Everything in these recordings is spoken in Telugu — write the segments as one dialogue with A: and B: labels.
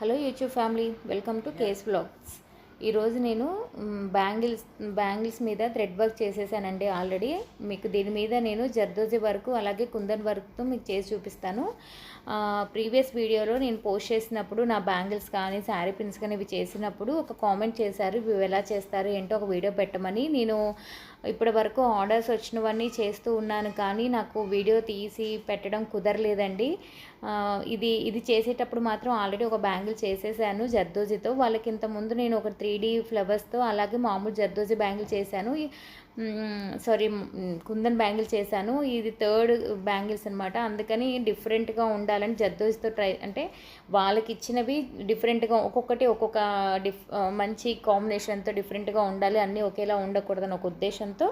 A: Hello YouTube family, welcome to K's blogs. ఈరోజు నేను బ్యాంగిల్స్ మీద థ్రెడ్ వర్క్ చేసేసానండి ఆల్రెడీ. మీకు దీని మీద నేను జర్దోజీ వర్క్ అలాగే కుందన్ వర్క్తో మీకు చేసి చూపిస్తాను. ప్రీవియస్ వీడియోలో నేను పోస్ట్ చేసినప్పుడు నా బ్యాంగిల్స్ కానీ శారీ పిన్స్ కానీ ఇవి చేసినప్పుడు ఒక కామెంట్ చేశారు, ఇవి ఎలా చేస్తారు ఏంటో ఒక వీడియో పెట్టమని. నేను ఇప్పటి వరకు ఆర్డర్స్ వచ్చినవన్నీ చేస్తూ ఉన్నాను, కానీ నాకు వీడియో తీసి పెట్టడం కుదరలేదండి. ఇది చేసేటప్పుడు మాత్రం ఆల్రెడీ ఒక బ్యాంగిల్ చేసేసాను జర్దోజీతో. వాళ్ళకి ఇంతకుముందు నేను ఒక 3D ఫ్లవర్స్తో అలాగే మామూలు జర్దోజీ బ్యాంగిల్ చేశాను, కుందన్ బ్యాంగిల్ చేశాను. ఇది థర్డ్ బ్యాంగిల్స్ అనమాట. అందుకని డిఫరెంట్గా ఉండాలని జర్దోజీతో అంటే వాళ్ళకి ఇచ్చినవి డిఫరెంట్గా ఒక్కొక్కటి ఒక్కొక్క మంచి కాంబినేషన్తో డిఫరెంట్గా ఉండాలి, అన్నీ ఒకేలా ఉండకూడదని ఒక ఉద్దేశంతో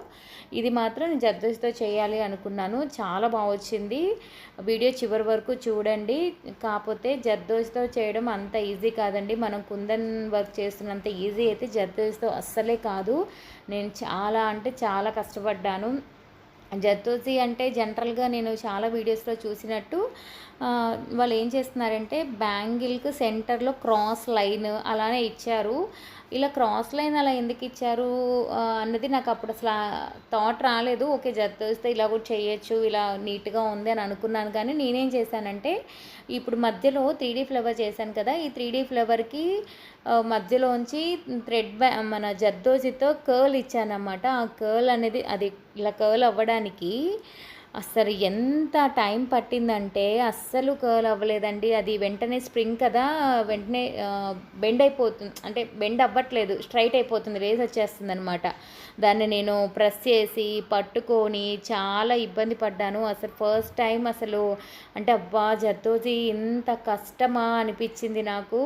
A: ఇది మాత్రం నేను జర్దోజీతో చేయాలి అనుకున్నాను. చాలా బాగా వచ్చింది. వీడియో చివరి వరకు చూడండి. కాకపోతే జర్దోజీతో చేయడం అంత ఈజీ కాదండి. మనం కుందన్ వర్క్ చేస్తున్నంత ఈజీ అయితే జర్దోజీతో అస్సలే కాదు. నేను చాలా కష్టపడ్డాను. జర్దోజీ అంటే జనరల్గా నేను చాలా వీడియోస్లో చూసినట్టు వాళ్ళు ఏం చేస్తున్నారంటే బ్యాంగిల్కి సెంటర్లో క్రాస్ లైన్ అలానే ఇచ్చారు. ఇలా క్రాస్ లైన్ అలా ఎందుకు ఇచ్చారు అన్నది నాకు అప్పుడు అసలు థాట్ రాలేదు. ఓకే, జర్దోజీతో ఇలా కూడా చేయొచ్చు, ఇలా నీట్గా ఉంది అని అనుకున్నాను. కానీ నేనేం చేశానంటే ఇప్పుడు మధ్యలో 3D ఫ్లవర్ చేశాను కదా, ఈ 3D ఫ్లవర్కి మధ్యలోంచి మన జర్దోజీతో కర్ల్ ఇచ్చానమాట. ఆ కర్ల్ అనేది అది ఇలా కర్ల్ అవ్వడానికి అస్సలు ఎంత టైం పట్టిందంటే అస్సలు కర్ల్ అవ్వలేదండి. అది వెంటనే స్ప్రింగ్ కదా, వెంటనే బెండ్ అయిపోతుంది, అంటే బెండ్ అవ్వట్లేదు, స్ట్రైట్ అయిపోతుంది, రేస్ వచ్చేస్తుంది అనమాట. దాన్ని నేను ప్రెస్ చేసి పట్టుకొని చాలా ఇబ్బంది పడ్డాను. అసలు ఫస్ట్ టైం అసలు అంటే అబ్బా జర్దోజీ ఇంత కష్టమా అనిపించింది నాకు.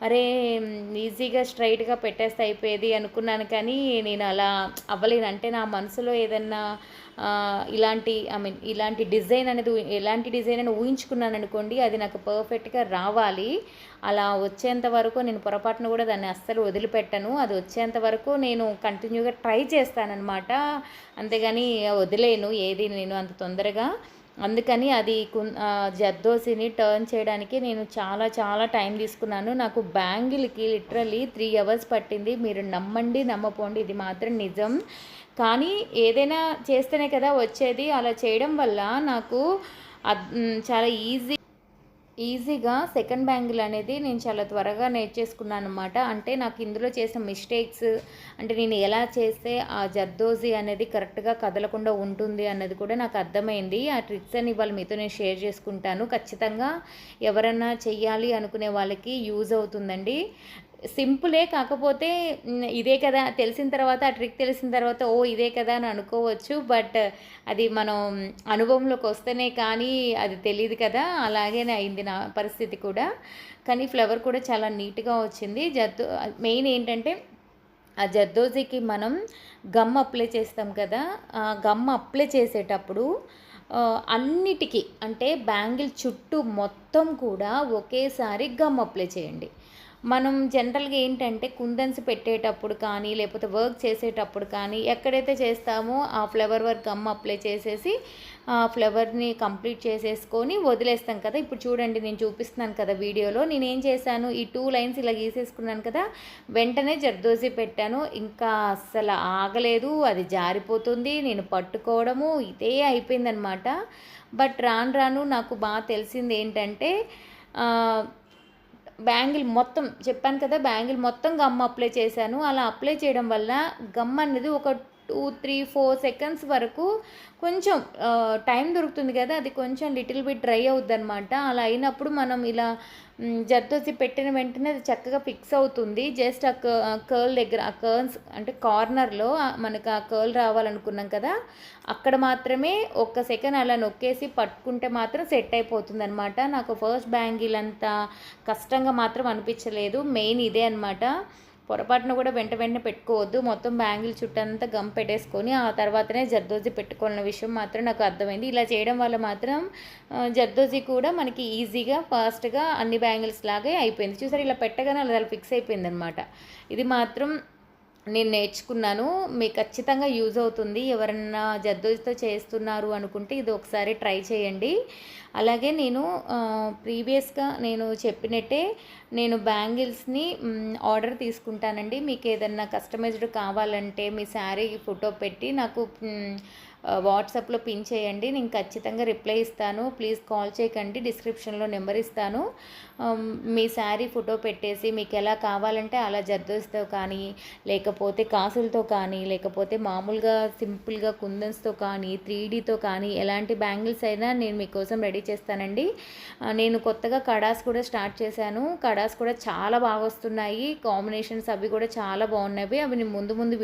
A: అరే ఈజీగా స్ట్రైట్గా పెట్టేస్తే అయిపోయేది అనుకున్నాను, కానీ నేను అలా అవ్వలేను. అంటే నా మనసులో ఏదన్నా ఇలాంటి డిజైన్ అనేది ఎలాంటి డిజైన్ అని ఊహించుకున్నాను అనుకోండి, అది నాకు పర్ఫెక్ట్గా రావాలి. అలా వచ్చేంత వరకు నేను పొరపాటును కూడా దాన్ని అస్సలు వదిలిపెట్టను. అది వచ్చేంత వరకు నేను కంటిన్యూగా ట్రై చేస్తానన్నమాట. అంతేగాని వదిలేను ఏది నేను అంత తొందరగా. అందుకని అది జర్దోజీని టర్న్ చేయడానికి నేను చాలా టైం తీసుకున్నాను. నాకు బ్యాంగిల్కి లిటరల్లీ 3 hours పట్టింది. మీరు నమ్మండి నమ్మపోండి, ఇది మాత్రం నిజం. కానీ ఏదైనా చేస్తేనే కదా వచ్చేది. అలా చేయడం వల్ల నాకు చాలా ఈజీగా సెకండ్ బ్యాంగిల్ అనేది నేను చాలా త్వరగా నేర్చేసుకున్నాను అనమాట. అంటే నాకు ఇందులో చేసిన మిస్టేక్స్, అంటే నేను ఎలా చేస్తే ఆ జర్దోజీ అనేది కరెక్ట్గా కదలకుండా ఉంటుంది అన్నది కూడా నాకు అర్థమైంది. ఆ ట్రిక్స్ అని ఇవాళ మీతో నేను షేర్ చేసుకుంటాను. ఖచ్చితంగా ఎవరన్నా చెయ్యాలి అనుకునే వాళ్ళకి యూజ్ అవుతుందండి. సింపులే, కాకపోతే ఇదే కదా తెలిసిన తర్వాత, ఆ ట్రిక్ తెలిసిన తర్వాత ఓ ఇదే కదా అని అనుకోవచ్చు. బట్ అది మనం అనుభవంలోకి వస్తేనే కానీ అది తెలియదు కదా. అలాగే అయింది నా పరిస్థితి కూడా. కానీ ఫ్లవర్ కూడా చాలా నీట్గా వచ్చింది. మెయిన్ ఏంటంటే ఆ జర్దోజీకి మనం గమ్ అప్లై చేస్తాం కదా, ఆ గమ్ అప్లై చేసేటప్పుడు అన్నిటికీ అంటే బ్యాంగిల్ చుట్టూ మొత్తం కూడా ఒకేసారి గమ్ అప్లై చేయండి. మనం జనరల్గా ఏంటంటే కుందన్స్ పెట్టేటప్పుడు కానీ లేకపోతే వర్క్ చేసేటప్పుడు కానీ ఎక్కడైతే చేస్తామో ఆ ఫ్లవర్ వర్క్ గమ్ అప్లై చేసేసి ఆ ఫ్లవర్ని కంప్లీట్ చేసేసుకొని వదిలేస్తాం కదా. ఇప్పుడు చూడండి, నేను చూపిస్తున్నాను కదా వీడియోలో, నేనేం చేశాను, ఈ 2 lines ఇలా గీసేసుకున్నాను కదా, వెంటనే జర్దోజీ పెట్టాను. ఇంకా అస్సలు ఆగలేదు, అది జారిపోతుంది, నేను పట్టుకోవడము ఇదే అయిపోయిందనమాట. బట్ రాను నాకు బాగా తెలిసింది ఏంటంటే బ్యాంగిల్ మొత్తం చెప్పాను కదా, బ్యాంగిల్ మొత్తం గమ్ అప్లై చేశాను. అలా అప్లై చేయడం వల్ల గమ్ అనేది ఒక 2-3-4 seconds వరకు కొంచెం టైం దొరుకుతుంది కదా, అది కొంచెం లిటిల్ బిట్ డ్రై అవుద్ది అనమాట. అలా అయినప్పుడు మనం ఇలా జర్దోజీ పెట్టిన వెంటనే అది చక్కగా ఫిక్స్ అవుతుంది. జస్ట్ ఆ కర్ల్ దగ్గర, ఆ కర్ల్స్ అంటే కార్నర్లో మనకు ఆ కర్ల్ రావాలనుకున్నాం కదా, అక్కడ మాత్రమే 1 second అలా నొక్కేసి పట్టుకుంటే మాత్రం సెట్ అయిపోతుంది అనమాట. నాకు ఫస్ట్ బ్యాంగిల్ అంత కష్టంగా మాత్రం అనిపించలేదు. మెయిన్ ఇదే అనమాట. పొరపాటున కూడా వెంటనే పెట్టుకోవద్దు. మొత్తం బ్యాంగిల్ చుట్టంతా గమ్ పెట్టేసుకొని ఆ తర్వాతనే జర్దోజీ పెట్టుకోవాలన్న విషయం మాత్రం నాకు అర్థమైంది. ఇలా చేయడం వల్ల మాత్రం జర్దోజీ కూడా మనకి ఈజీగా ఫాస్ట్గా అన్ని బ్యాంగిల్స్ లాగే అయిపోయింది. చూసారు, ఇలా పెట్టగానే అలా ఫిక్స్ అయిపోయింది అనమాట. ఇది మాత్రం నేను నేర్చుకున్నాను. మీకు ఖచ్చితంగా యూజ్ అవుతుంది. ఎవరన్నా జర్దోసితో చేస్తున్నారు అనుకుంటే ఇది ఒకసారి ట్రై చేయండి. అలాగే నేను ప్రీవియస్‌గా నేను చెప్పినట్టే నేను బ్యాంగిల్స్‌ని ఆర్డర్ తీసుకుంటానండి. మీకేదన్నా కస్టమైజ్డ్ కావాలంటే మీ శారీ ఫోటో పెట్టి నాకు వాట్సాప్‌లో పిన్ చేయండి. నేను ఖచ్చితంగా రిప్లై ఇస్తాను. ప్లీజ్ కాల్ చేయకండి. డిస్క్రిప్షన్‌లో నెంబర్ ఇస్తాను. మీ శారీ ఫోటో పెట్టేసి మీకు ఎలా కావాలంటే అలా జర్దోసితో కానీ, లేకపోతే కాసులతో కానీ, లేకపోతే మామూలుగా సింపుల్‌గా కుందన్స్‌తో కానీ, 3డీతో కానీ ఎలాంటి బ్యాంగిల్స్ అయినా నేను మీకోసం రెడీ చేస్తానండి. నేను కొత్తగా కడాస్ కూడా స్టార్ట్ చేశాను. కడాస్ కూడా చాలా బాగా వస్తున్నాయి. కాంబినేషన్స్ అవి కూడా చాలా బాగున్నవి. అవి నేను ముందు ముందు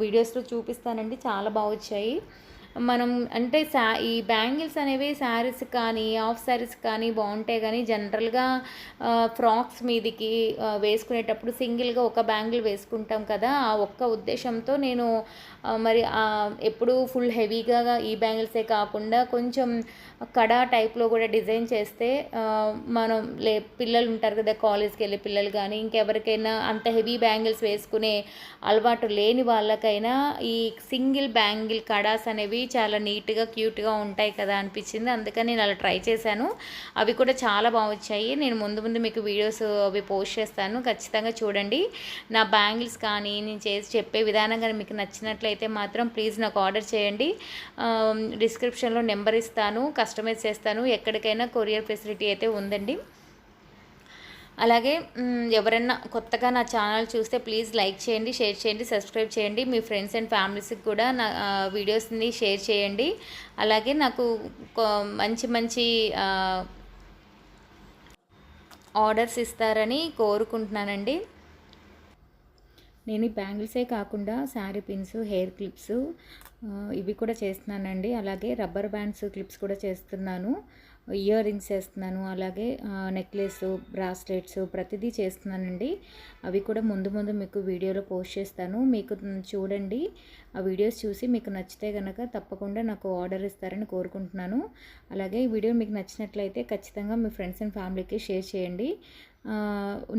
A: వీడియోస్లో చూపిస్తానండి. చాలా బాగా వచ్చాయి. మనం అంటే ఈ బ్యాంగిల్స్ అనేవి శారీస్ కానీ హాఫ్ శారీస్ కానీ బాగుంటాయి, కానీ జనరల్గా ఫ్రాక్స్ మీదికి వేసుకునేటప్పుడు సింగిల్గా ఒక బ్యాంగిల్ వేసుకుంటాం కదా, ఆ ఒక్క ఉద్దేశంతో నేను మరి ఎప్పుడు ఫుల్ హెవీగా ఈ బ్యాంగిల్సే కాకుండా కొంచెం కడా టైప్లో కూడా డిజైన్ చేస్తే మనం పిల్లలు ఉంటారు కదా, కాలేజ్కి వెళ్ళే పిల్లలు కానీ ఇంకెవరికైనా అంత హెవీ బ్యాంగిల్స్ వేసుకునే అలవాటు లేని వాళ్ళకైనా ఈ సింగిల్ బ్యాంగిల్ కడాస్ అనేవి చాలా నీట్గా క్యూట్గా ఉంటాయి కదా అనిపించింది. అందుకని నేను అలా ట్రై చేశాను. అవి కూడా చాలా బాగా వచ్చాయి. నేను ముందు ముందు మీకు వీడియోస్ అవి పోస్ట్ చేస్తాను, ఖచ్చితంగా చూడండి. నా బ్యాంగిల్స్ కానీ నేను చేసి చెప్పే విధానం కానీ మీకు నచ్చినట్లయితే మాత్రం ప్లీజ్ నాకు ఆర్డర్ చేయండి. డిస్క్రిప్షన్లో నెంబర్ ఇస్తాను, కస్టమైజ్ చేస్తాను. ఎక్కడికైనా కొరియర్ ఫెసిలిటీ అయితే ఉందండి. అలాగే ఎవరైనా కొత్తగా నా ఛానల్ చూస్తే ప్లీజ్ లైక్ చేయండి, షేర్ చేయండి, సబ్స్క్రైబ్ చేయండి. మీ ఫ్రెండ్స్ అండ్ ఫ్యామిలీస్కి కూడా నా వీడియోస్ని షేర్ చేయండి. అలాగే నాకు మంచి మంచి ఆర్డర్స్ ఇస్తారని కోరుకుంటున్నానండి. నేను ఈ బ్యాంగిల్సే కాకుండా శారీ పిన్స్, హెయిర్ క్లిప్స్ ఇవి కూడా చేస్తున్నానండి. అలాగే రబ్బర్ బ్యాండ్స్ క్లిప్స్ కూడా చేస్తున్నాను. ఇయర్ రింగ్స్ చేస్తున్నాను. అలాగే నెక్లెస్, బ్రాస్లెట్స్ ప్రతిదీ చేస్తున్నానండి. అవి కూడా ముందు ముందు మీకు వీడియోలో పోస్ట్ చేస్తాను. మీకు చూడండి, ఆ వీడియోస్ చూసి మీకు నచ్చితే కనుక తప్పకుండా నాకు ఆర్డర్ ఇస్తారని కోరుకుంటున్నాను. అలాగే ఈ వీడియో మీకు నచ్చినట్లయితే ఖచ్చితంగా మీ ఫ్రెండ్స్ అండ్ ఫ్యామిలీకి షేర్ చేయండి.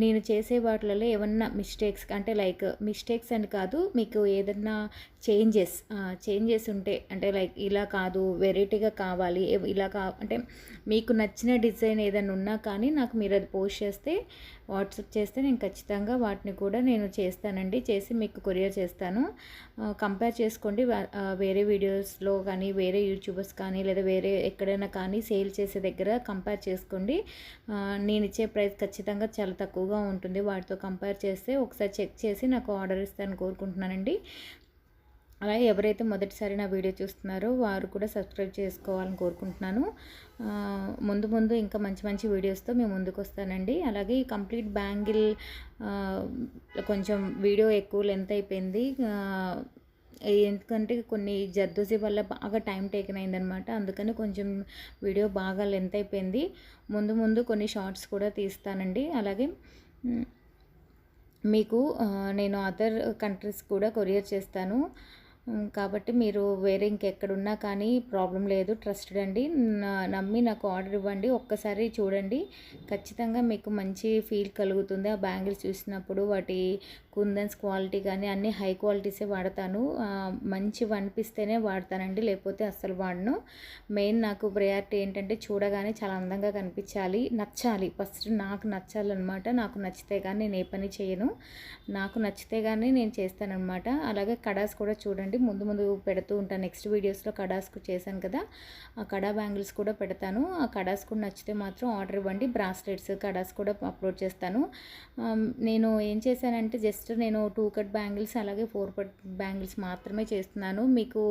A: నేను చేసే వాటిలలో ఏమన్నా మిస్టేక్స్ అంటే లైక్ మిస్టేక్స్ అని కాదు, మీకు ఏదన్నా చేంజెస్ ఉంటే అంటే లైక్ ఇలా కాదు వెరైటీగా కావాలి ఇలా అంటే మీకు నచ్చిన డిజైన్ ఏదైనా ఉన్నా కానీ నాకు మీరు అది పోస్ట్ చేస్తే వాట్సాప్ చేస్తే నేను ఖచ్చితంగా వాటిని కూడా నేను చేస్తానండి. చేసి మీకు కొరియర్ చేస్తాను. కంపేర్ చేసుకోండి. వేరే వీడియోస్లో కానీ వేరే యూట్యూబర్స్ కానీ లేదా వేరే ఎక్కడైనా కానీ సేల్ చేసే దగ్గర కంపేర్ చేసుకోండి. నేను ఇచ్చే ప్రైస్ ఖచ్చితంగా చాలా తక్కువగా ఉంటుంది. వాటితో కంపేర్ చేస్తే ఒకసారి చెక్ చేసి నాకు ఆర్డర్ ఇస్తానని కోరుకుంటున్నానండి. అలాగే ఎవరైతే మొదటిసారి నా వీడియో చూస్తున్నారో వారు కూడా సబ్స్క్రైబ్ చేసుకోవాలని కోరుకుంటున్నాను. ముందు ముందు ఇంకా మంచి మంచి వీడియోస్తో మేము ముందుకు వస్తానండి. అలాగే ఈ కంప్లీట్ బ్యాంగిల్ కొంచెం వీడియో ఎక్కువ లెంత్ అయిపోయింది. ఎందుకంటే కొన్ని జర్దోసి వల్ల బాగా టైం టేకన్ అయిందనమాట. అందుకని కొంచెం వీడియో బాగా లెంత్ అయిపోయింది. ముందు ముందు కొన్ని షార్ట్స్ కూడా తీస్తానండి. అలాగే మీకు నేను అదర్ కంట్రీస్ కూడా కొరియర్ చేస్తాను. కాబట్టి మీరు వేరే ఇంకెక్కడున్నా కానీ ప్రాబ్లం లేదు, ట్రస్టెడ్ అండి. నమ్మి నాకు ఆర్డర్ ఇవ్వండి. ఒక్కసారి చూడండి, ఖచ్చితంగా మీకు మంచి ఫీల్ కలుగుతుంది. ఆ బ్యాంగిల్స్ చూసినప్పుడు వాటి కుందన్స్ క్వాలిటీ కానీ అన్నీ హై క్వాలిటీసే వాడతాను. మంచివి అనిపిస్తేనే వాడతానండి, లేకపోతే అస్సలు వాడను. మెయిన్ నాకు ప్రయారిటీ ఏంటంటే చూడగానే చాలా అందంగా కనిపించాలి, నచ్చాలి. ఫస్ట్ నాకు నచ్చాలన్నమాట. నాకు నచ్చితే కానీ నేను ఏ పని చేయను. నాకు నచ్చితే కానీ నేను చేస్తానన్నమాట. అలాగే కడాస్ కూడా చూడండి, ముందు ముందు పెడుతూ ఉంటాను. నెక్స్ట్ వీడియోస్లో కడాస్ చేశాను కదా, ఆ కడా బ్యాంగిల్స్ కూడా పెడతాను. ఆ కడాస్ కూడా నచ్చితే మాత్రం ఆర్డర్ ఇవ్వండి. బ్రాస్లెట్స్ కడాస్ కూడా అప్లోడ్ చేస్తాను. నేను ఏం చేశానంటే జస్ట్ నేను 2 కట్ బ్యాంగిల్స్ అలాగే 4 కట్ బ్యాంగిల్స్ మాత్రమే చేస్తున్నాను. మీకు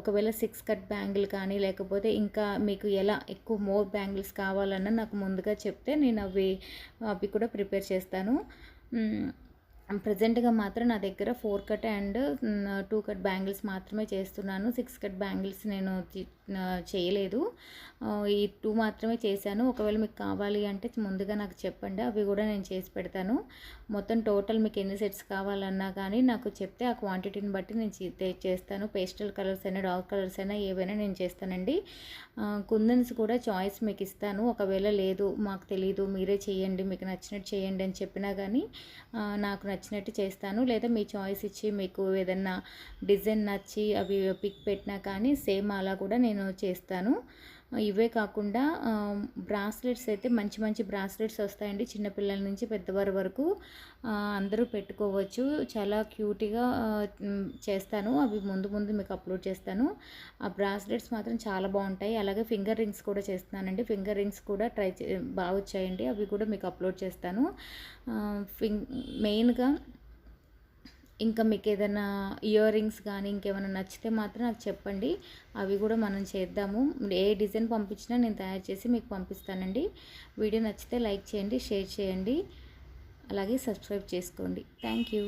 A: ఒకవేళ 6 కట్ బ్యాంగిల్ కానీ లేకపోతే ఇంకా మీకు ఎలా ఎక్కువ మోర్ బ్యాంగిల్స్ కావాలన్నా నాకు ముందుగా చెప్తే నేను అవి కూడా ప్రిపేర్ చేస్తాను. ప్రజెంట్గా మాత్రం నా దగ్గర 4 కట్ అండ్ 2 కట్ బ్యాంగిల్స్ మాత్రమే చేస్తున్నాను. 6 కట్ బ్యాంగిల్స్ నేను చేయలేదు. ఈ 2 మాత్రమే చేశాను. ఒకవేళ మీకు కావాలి అంటే ముందుగా నాకు చెప్పండి, అవి కూడా నేను చేసి పెడతాను. మొత్తం టోటల్ మీకు ఎన్ని సెట్స్ కావాలన్నా కానీ నాకు చెప్తే ఆ క్వాంటిటీని బట్టి నేను చేస్తాను. పేస్టల్ కలర్స్ అయినా డార్క్ కలర్స్ అయినా ఏవైనా నేను చేస్తానండి. కుందన్స్ కూడా చాయిస్ మీకు ఇస్తాను. ఒకవేళ లేదు మాకు తెలీదు మీరే చేయండి, మీకు నచ్చినట్టు చేయండి అని చెప్పినా కానీ నాకు నచ్చినట్టు చేస్తాను. లేదా మీ చాయిస్ ఇచ్చి మీకు ఏదన్నా డిజైన్ నచ్చి అవి పిక్ పెట్టినా కానీ సేమ్ అలా కూడా నేను చేస్తాను. ఇవే కాకుండా బ్రాస్లెట్స్ అయితే మంచి మంచి బ్రాస్లెట్స్ వస్తాయండి. చిన్నపిల్లల నుంచి పెద్దవారి వరకు అందరూ పెట్టుకోవచ్చు. చాలా క్యూట్గా చేస్తాను. అవి ముందు ముందు మీకు అప్లోడ్ చేస్తాను. ఆ బ్రాస్లెట్స్ మాత్రం చాలా బాగుంటాయి. అలాగే ఫింగర్ రింగ్స్ కూడా చేస్తున్నానండి. ఫింగర్ రింగ్స్ కూడా బాగా వచ్చాయండి. అవి కూడా మీకు అప్లోడ్ చేస్తాను. మెయిన్గా ఇంకా మీకు ఏదైనా ఇయర్ రింగ్స్ కానీ ఇంకేమైనా నచ్చితే మాత్రం నాకు చెప్పండి. అవి కూడా మనం చేద్దాము. ఏ డిజైన్ పంపించినా నేను తయారు చేసి మీకు పంపిస్తానండి. వీడియో నచ్చితే లైక్ చేయండి, షేర్ చేయండి, అలాగే సబ్స్క్రైబ్ చేసుకోండి. Thank you.